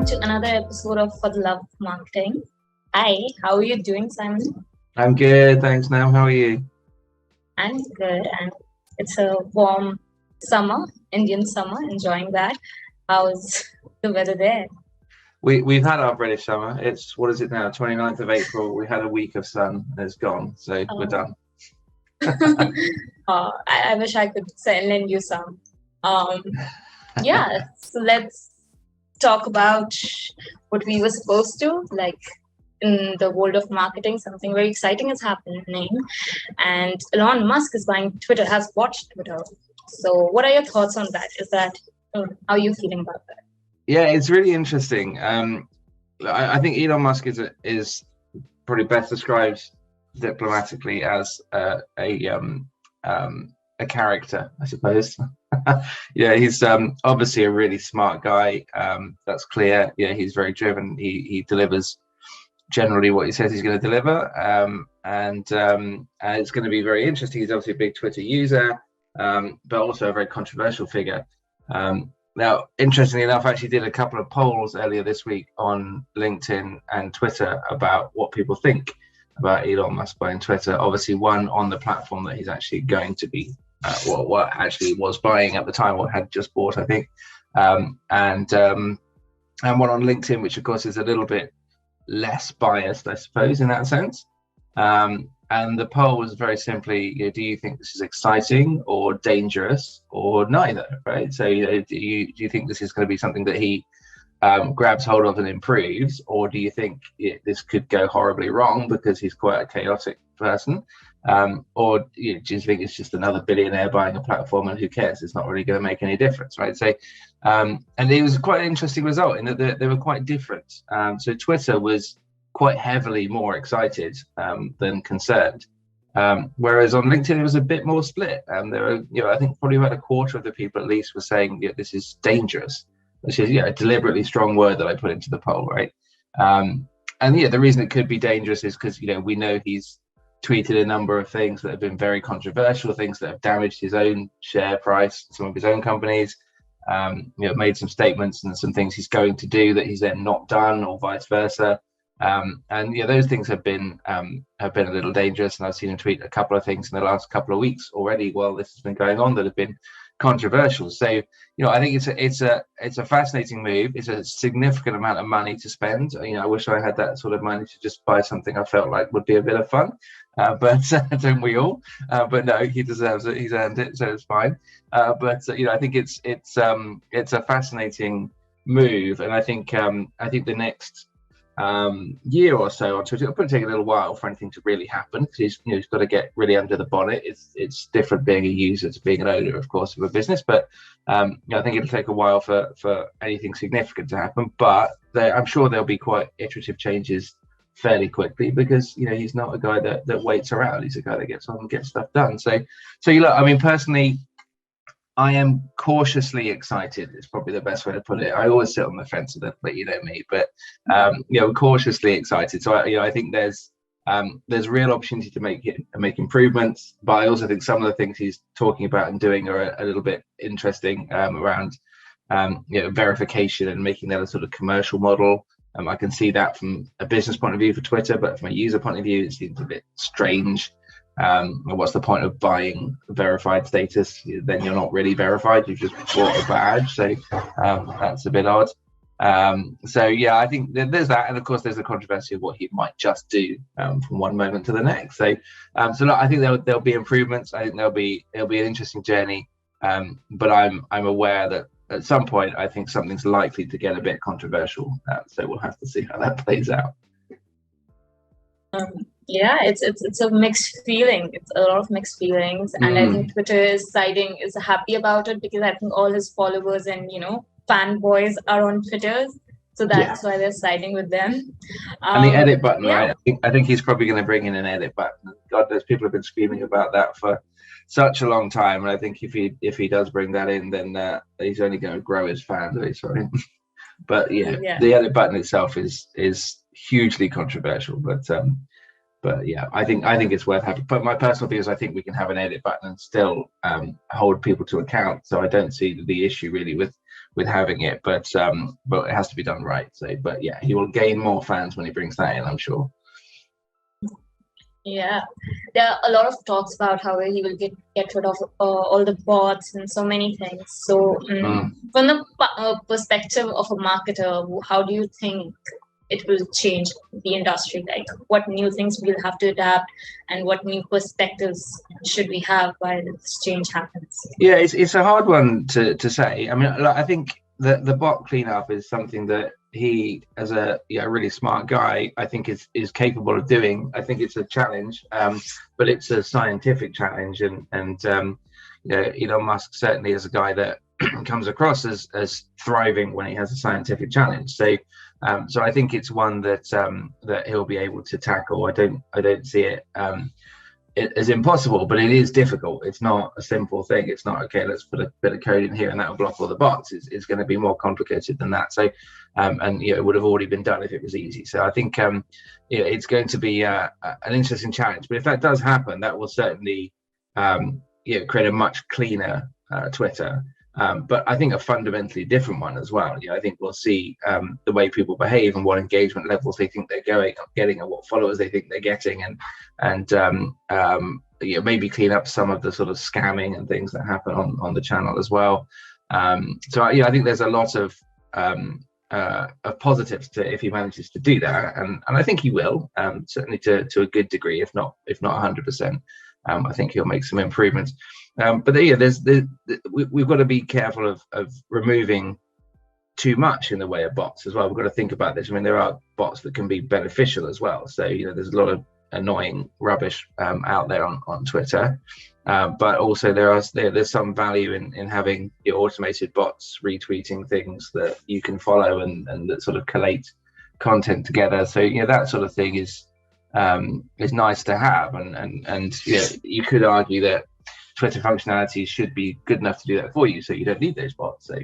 welcome to another episode of For the Love of Marketing. Hi, how are you doing, Simon? I'm good, thanks. Now, how are you? I'm good, and it's a warm summer, Indian summer, enjoying that. How's the weather there? We've had our British summer. It's, what is it now, 29th of April. We had a week of sun and it's gone, so we're done. I wish I could lend you some. Yeah, so let's talk about what we were supposed to, like in the world of marketing. Something very exciting is happening, and Elon Musk is buying Twitter, has bought Twitter. So what are your thoughts on that? How are you feeling about that? Yeah, it's really interesting. I think Elon Musk is probably best described diplomatically as a character, I suppose. Yeah, he's obviously a really smart guy. That's clear. Yeah, he's very driven. He delivers generally what he says he's going to deliver, and it's going to be very interesting. He's obviously a big Twitter user, but also a very controversial figure. Now, interestingly enough, I actually did a couple of polls earlier this week on LinkedIn and Twitter about what people think about Elon Musk buying Twitter. Obviously, one on the platform that he's actually going to be, what actually was buying at the time, or had just bought, I think, and one on LinkedIn, which of course is a little bit less biased, I suppose, in that sense. And the poll was very simply, do you think this is exciting or dangerous or neither, right? So do you think this is going to be something that he grabs hold of and improves, or do you think this could go horribly wrong because he's quite a chaotic person? Or do you think it's just another billionaire buying a platform and who cares? It's not really going to make any difference, right? So, and it was quite an interesting result in that they were quite different. So Twitter was quite heavily more excited than concerned, whereas on LinkedIn it was a bit more split. There were, I think probably about a quarter of the people at least were saying, this is dangerous, which is a deliberately strong word that I put into the poll, right? And the reason it could be dangerous is because we know he's tweeted a number of things that have been very controversial, things that have damaged his own share price, some of his own companies. Made some statements and some things he's going to do that he's then not done, or vice versa. Those things have been a little dangerous, and I've seen him tweet a couple of things in the last couple of weeks already while this has been going on that have been controversial. So I think it's a fascinating move. It's a significant amount of money to spend. I wish I had that sort of money to just buy something I felt like would be a bit of fun, but don't we all? But no, he deserves it. He's earned it, so it's fine. I think it's a fascinating move, and I think the next year or so on Twitter, it'll probably take a little while for anything to really happen, because he's got to get really under the bonnet. It's different being a user to being an owner, of course, of a business, but I think it'll take a while for anything significant to happen. But I'm sure there'll be quite iterative changes fairly quickly, because he's not a guy that waits around. He's a guy that gets on and gets stuff done. So personally, I am cautiously excited. It's probably the best way to put it. I always sit on the fence a little bit, me, but cautiously excited. So I think there's real opportunity to make improvements, but I also think some of the things he's talking about and doing are a little bit interesting around verification and making that a sort of commercial model. I can see that from a business point of view for Twitter, but from a user point of view, it seems a bit strange. What's the point of buying verified status? Then you're not really verified, you've just bought a badge. So that's a bit odd. I think there's that, and of course there's the controversy of what he might just do from one moment to the next. So I think there'll be improvements. I think it'll be an interesting journey, but I'm aware that at some point I think something's likely to get a bit controversial. So we'll have to see how that plays out. It's a mixed feeling. It's a lot of mixed feelings, and I think Twitter is happy about it, because I think all his followers and fanboys are on Twitter, so that's why they're siding with them. And the edit button, right? I think he's probably going to bring in an edit button. God knows people have been screaming about that for such a long time, and I think if he does bring that in, then he's only going to grow his fan base, right? But the edit button itself is hugely controversial, but I think it's worth having. But my personal view is I think we can have an edit button and still hold people to account. So I don't see the issue really with having it, but it has to be done right. So, but yeah, he will gain more fans when he brings that in, I'm sure. Yeah, there are a lot of talks about how he will get rid of all the bots and so many things. So, from the perspective of a marketer, how do you think it will change the industry? Like, what new things we'll have to adapt, and what new perspectives should we have while this change happens? Yeah, it's a hard one to say. I mean, I think the bot cleanup is something that he, as a really smart guy, I think is capable of doing. I think it's a challenge, but it's a scientific challenge, and Elon Musk certainly is a guy that comes across as thriving when he has a scientific challenge. So I think it's one that that he'll be able to tackle. I don't see it as impossible, but it is difficult. It's not a simple thing. It's not, okay, let's put a bit of code in here and that will block all the bots. It's going to be more complicated than that. So and it would have already been done if it was easy. So I think it's going to be an interesting challenge. But if that does happen, that will certainly create a much cleaner Twitter. But I think a fundamentally different one as well. I think we'll see the way people behave and what engagement levels they think they're getting, and what followers they think they're getting, and maybe clean up some of the sort of scamming and things that happen on the channel as well. So I think there's a lot of positives to if he manages to do that, and I think he will, certainly to a good degree, if not 100%. I think he'll make some improvements. But we've got to be careful of removing too much in the way of bots as well. We've got to think about this. I mean, there are bots that can be beneficial as well. So there's a lot of annoying rubbish out there on Twitter, but also there's some value in having automated bots retweeting things that you can follow and that sort of collate content together. So that sort of thing is nice to have, and you could argue that Twitter functionality should be good enough to do that for you, so you don't need those bots. So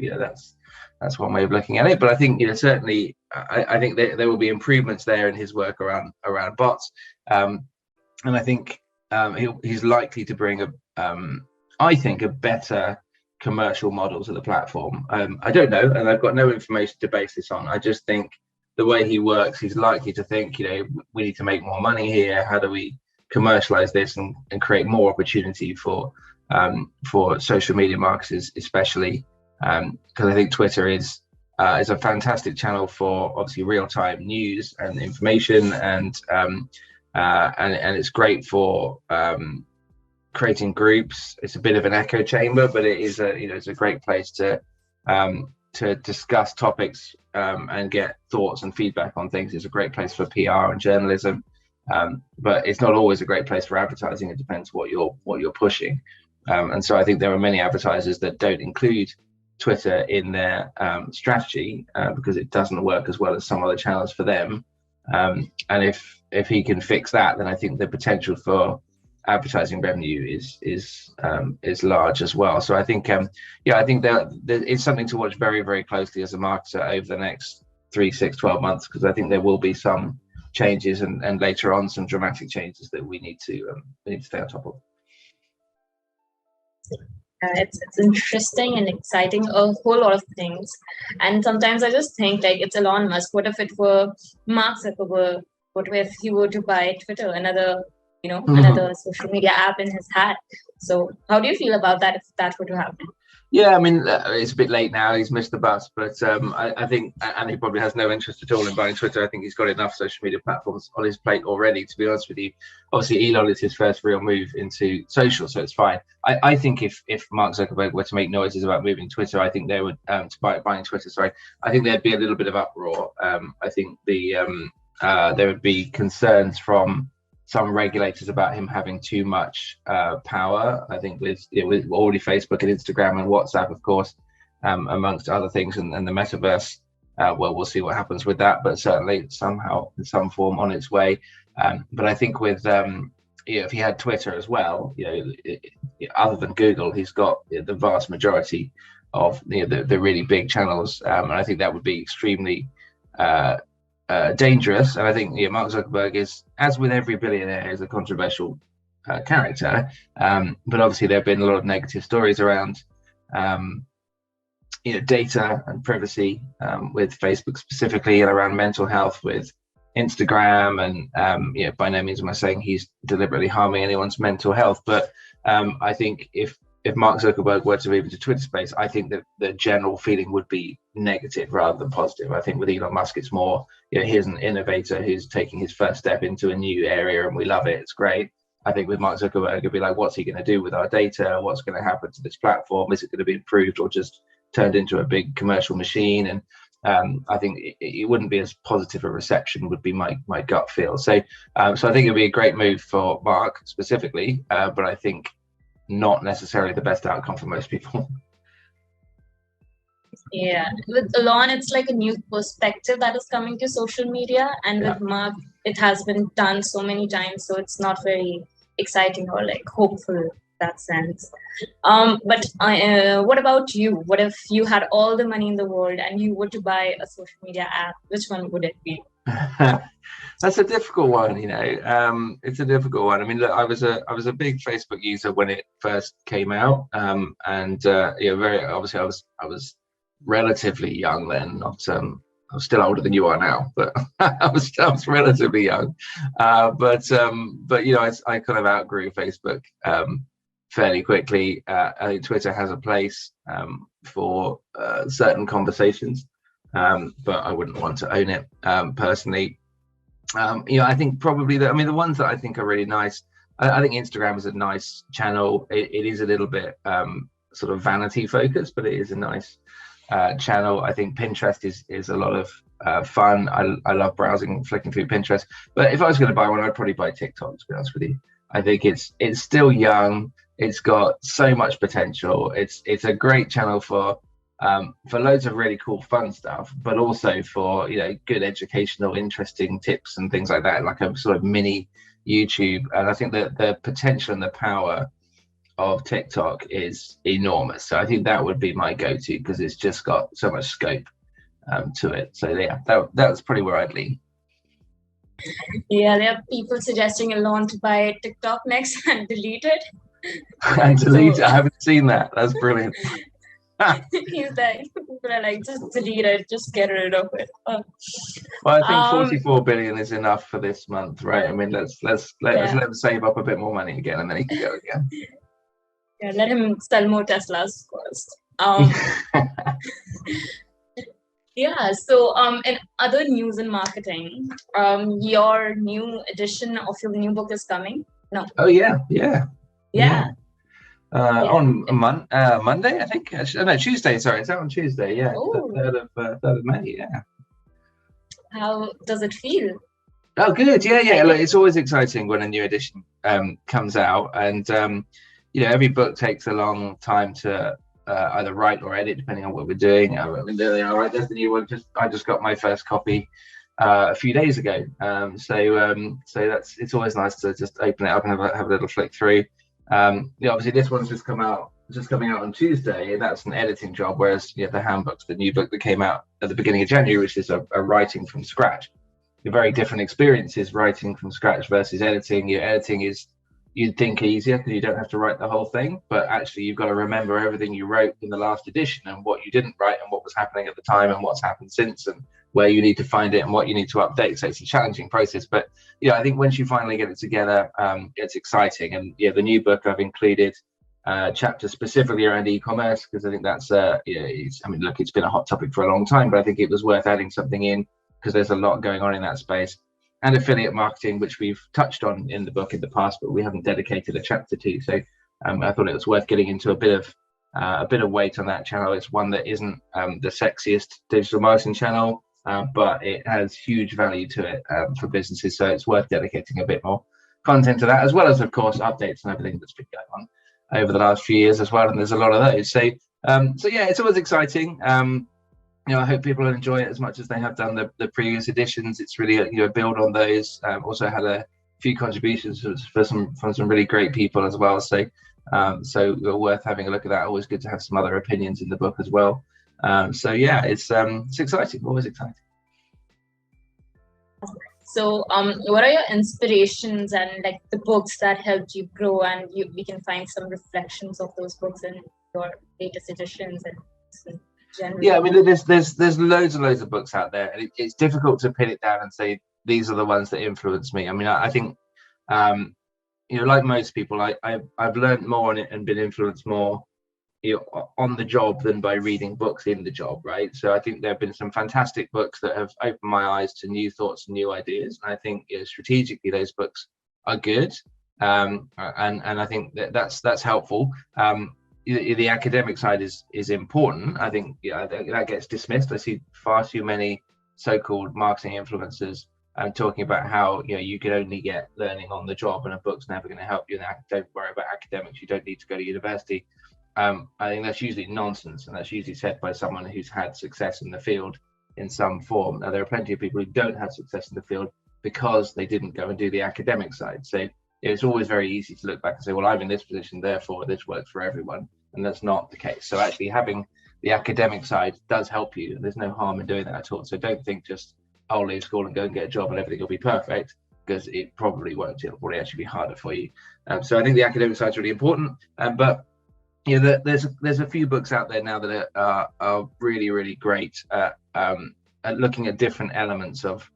that's one way of looking at it. But I think certainly I think there will be improvements there in his work around bots, and I think he's likely to bring a better commercial model to the platform. I don't know, and I've got no information to base this on. I just think the way he works, he's likely to think, we need to make more money here. How do we commercialize this and create more opportunity for social media marketers, especially because I think Twitter is a fantastic channel for obviously real-time news and information, and it's great for creating groups. It's a bit of an echo chamber, but it is it's a great place to discuss topics and get thoughts and feedback on things. It's a great place for PR and journalism, but it's not always a great place for advertising. It depends what you're pushing, and so I think there are many advertisers that don't include Twitter in their strategy because it doesn't work as well as some other channels for them. And if he can fix that, then I think the potential for advertising revenue is large as well. So I think I think that it's something to watch very, very closely as a marketer over the next 3, 6, 12 months, because I think there will be some changes and later on some dramatic changes that we need to stay on top of. It's interesting and exciting, a whole lot of things. And sometimes I just think, like, it's Elon Musk. What if it were Mark Zuckerberg? What if he were to buy Twitter, another social media app in his hat? So how do you feel about that if that were to happen? Yeah, I mean, it's a bit late now. He's missed the bus, but I think, and he probably has no interest at all in buying Twitter. I think he's got enough social media platforms on his plate already, to be honest with you. Obviously, Elon is his first real move into social, so it's fine. I think if Mark Zuckerberg were to make noises about moving Twitter, I think they would buying Twitter. Sorry, I think there'd be a little bit of uproar. I think there would be concerns from some regulators about him having too much power. I think with already Facebook and Instagram and WhatsApp, of course, amongst other things, and the metaverse. Well, we'll see what happens with that, but certainly somehow in some form on its way. But I think with if he had Twitter as well, other than Google, he's got the vast majority of the really big channels, and I think that would be extremely dangerous. And I think Mark Zuckerberg is, as with every billionaire, is a controversial character, but obviously there have been a lot of negative stories around data and privacy with Facebook specifically, and around mental health with Instagram. And by no means am I saying he's deliberately harming anyone's mental health, but I think if Mark Zuckerberg were to move into Twitter space, I think that the general feeling would be negative rather than positive. I think with Elon Musk, it's more, here's an innovator who's taking his first step into a new area and we love it, it's great. I think with Mark Zuckerberg, it'd be like, what's he going to do with our data? What's going to happen to this platform? Is it going to be improved or just turned into a big commercial machine? And I think it wouldn't be as positive a reception, would be my gut feel. So I think it'd be a great move for Mark specifically, but I think not necessarily the best outcome for most people. Yeah, with Elon, it's like a new perspective that is coming to social media, and with Mark, it has been done so many times, so it's not very exciting or like hopeful in that sense. But what about you? What if you had all the money in the world and you were to buy a social media app? Which one would it be? That's a difficult one, it's a difficult one. I mean, look, I was a big Facebook user when it first came out, very obviously I was relatively young then. Not I was still older than you are now, but I was relatively young. But I kind of outgrew Facebook fairly quickly. I think Twitter has a place for certain conversations. But I wouldn't want to own it personally. I think probably the ones that I think are really nice. I think Instagram is a nice channel. It is a little bit sort of vanity focused, but it is a nice channel. I think Pinterest is a lot of fun. I love browsing, flicking through Pinterest. But if I was going to buy one, I'd probably buy TikTok, to be honest with you. I think it's still young. It's got so much potential. It's a great channel for loads of really cool fun stuff, but also for good educational interesting tips and things like that, like a sort of mini YouTube. And I think that the potential and the power of TikTok is enormous, so I think that would be my go-to, because it's just got so much scope to it. So yeah, that's probably where I'd lean. Yeah, there are people suggesting Elon to buy TikTok next and delete it. And delete it? I haven't seen that. That's brilliant. He's like, people are like, just delete it, just get rid of it. Well, I think 44 billion is enough for this month, right? I mean, let's let him save up a bit more money again, and then he can go again. Yeah, let him sell more Teslas first. Yeah. So, in other news and marketing, your new edition of your new book is coming. No. Oh yeah. On Monday, I think. No, Tuesday. Sorry, it's out on Tuesday. Yeah, the 3rd of May. Yeah. How does it feel? Oh, good. Yeah. Look, it's always exciting when a new edition comes out, and every book takes a long time to either write or edit, depending on what we're doing. I mean, there they are. Right, there's the new one. I just got my first copy a few days ago. So it's always nice to just open it up and have a little flick through. Obviously this one's just coming out on Tuesday, and that's an editing job, whereas the handbook's the new book that came out at the beginning of January, which is a writing from scratch. A very different experiences, writing from scratch versus editing. Your editing is, you'd think, easier because you don't have to write the whole thing, but actually you've got to remember everything you wrote in the last edition and what you didn't write and what was happening at the time and what's happened since and where you need to find it and what you need to update. So it's a challenging process, but I think once you finally get it together, it's exciting. And the new book, I've included chapters specifically around e-commerce, because I think that's it's been a hot topic for a long time, but I think it was worth adding something in because there's a lot going on in that space. And affiliate marketing, which we've touched on in the book in the past, but we haven't dedicated a chapter to. So I thought it was worth getting into a bit of weight on that channel. It's one that isn't the sexiest digital marketing channel, but it has huge value to it for businesses. So it's worth dedicating a bit more content to that, as well as, of course, updates and everything that's been going on over the last few years as well. And there's a lot of those. So yeah, it's always exciting. I hope people will enjoy it as much as they have done the previous editions. It's really a build on those. Also had a few contributions from some really great people as well. So worth having a look at that. Always good to have some other opinions in the book as well. So yeah, it's exciting. Always exciting. So what are your inspirations and like the books that helped you grow, and we can find some reflections of those books in your latest editions and generally? Yeah, I mean, there's loads and loads of books out there, and it's difficult to pin it down and say these are the ones that influence me. I mean, I think, like most people, I've learned more on it and been influenced more, on the job than by reading books in the job, right? So I think there have been some fantastic books that have opened my eyes to new thoughts and new ideas. And I think, strategically those books are good, and I think that's helpful. The academic side is important. I think that gets dismissed. I see far too many so-called marketing influencers talking about how you can only get learning on the job, and a book's never going to help you. And don't worry about academics. You don't need to go to university. I think that's usually nonsense, and that's usually said by someone who's had success in the field in some form. Now, there are plenty of people who don't have success in the field because they didn't go and do the academic side. So it's always very easy to look back and say, well, I'm in this position, therefore this works for everyone. And that's not the case. So actually having the academic side does help you. There's no harm in doing that at all. So don't think just, leave school and go and get a job and everything will be perfect, because it probably won't. It'll probably actually be harder for you. So I think the academic side is really important. But there's a few books out there now that are really, really great at looking at different elements of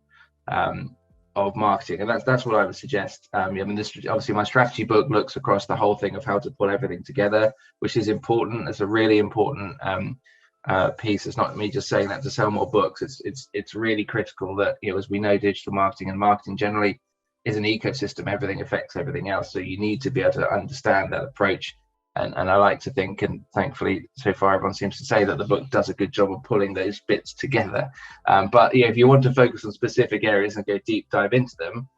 marketing, and that's what I would suggest. I mean, this obviously my strategy book looks across the whole thing of how to pull everything together, which is important. It's a really important piece. It's not me just saying that to sell more books. It's really critical that, as we know, digital marketing and marketing generally is an ecosystem. Everything affects everything else, so you need to be able to understand that approach. And I like to think, and thankfully so far everyone seems to say, that the book does a good job of pulling those bits together. But if you want to focus on specific areas and go deep dive into them,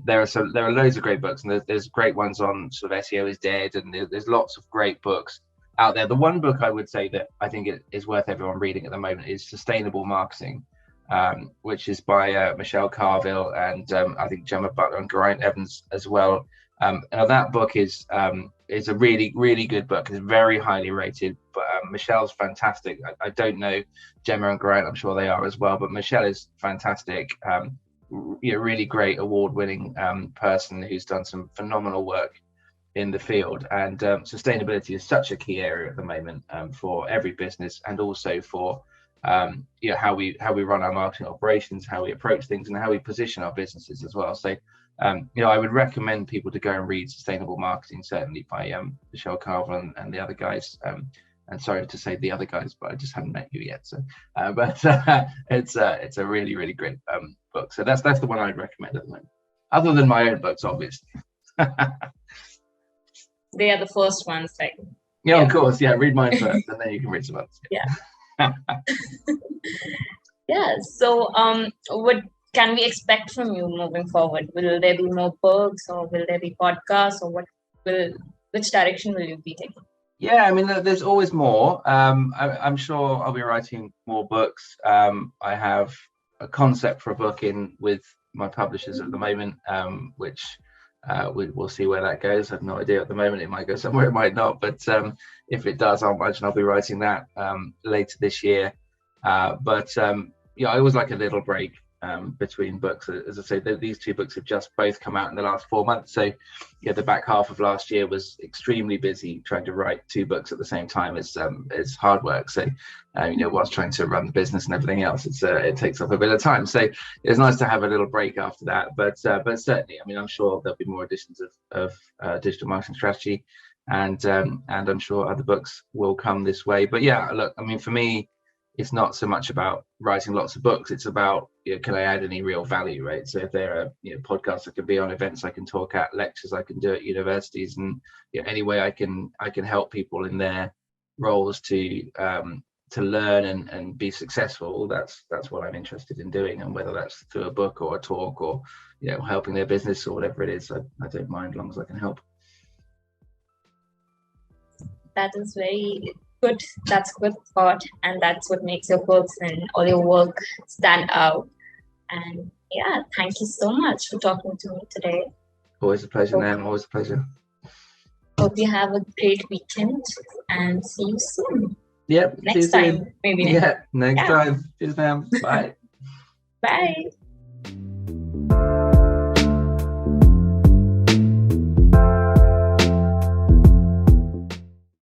there are loads of great books, and there's great ones on sort of SEO is dead, and there's lots of great books out there. The one book I would say that I think it is worth everyone reading at the moment is Sustainable Marketing, which is by Michelle Carville and I think Gemma Butler and Geraint Evans as well. And that book is a really, really good book. It's very highly rated, but Michelle's fantastic. I don't know Gemma and Geraint, I'm sure they are as well, but Michelle is fantastic. Really great award-winning person who's done some phenomenal work in the field. And sustainability is such a key area at the moment for every business, and also for how we run our marketing operations, how we approach things, and how we position our businesses as well. So I would recommend people to go and read Sustainable Marketing, certainly by Michelle Carver and the other guys. And sorry to say the other guys, but I just haven't met you yet. So, but it's a really, really great book. So that's the one I'd recommend at the moment. Other than my own books, obviously. They are the first ones, like. Yeah, of course. Yeah, read mine first, and then you can read some others. Yeah. Yeah. So, what can we expect from you moving forward? Will there be more books, or will there be podcasts, or which direction will you be taking? Yeah, I mean, there's always more. I'm sure I'll be writing more books. I have a concept for a book in with my publishers at the moment, which we'll see where that goes. I have no idea at the moment. It might go somewhere, it might not. But if it does, I'll imagine I'll be writing that later this year. But I always like a little break between books. As I say, these two books have just both come out in the last 4 months. So the back half of last year was extremely busy trying to write two books at the same time. It's hard work. So whilst trying to run the business and everything else, it takes up a bit of time. So it's nice to have a little break after that. But certainly, I mean, I'm sure there'll be more editions of digital marketing strategy, and I'm sure other books will come this way. But yeah, look, I mean, for me, it's not so much about writing lots of books. It's about, can I add any real value, right? So if there are podcasts I can be on, events I can talk at, lectures I can do at universities, and any way I can help people in their roles to learn and be successful, that's what I'm interested in doing. And whether that's through a book or a talk, or helping their business or whatever it is, I don't mind, as long as I can help. That is very good. That's good thought, and that's what makes your books and all your work stand out. And yeah, thank you so much for talking to me today. Always a pleasure, Nam. Always a pleasure. Hope you have a great weekend, and see you soon. Yep. Next time, maybe. Yeah, next time. Cheers, Nam. Bye. Bye.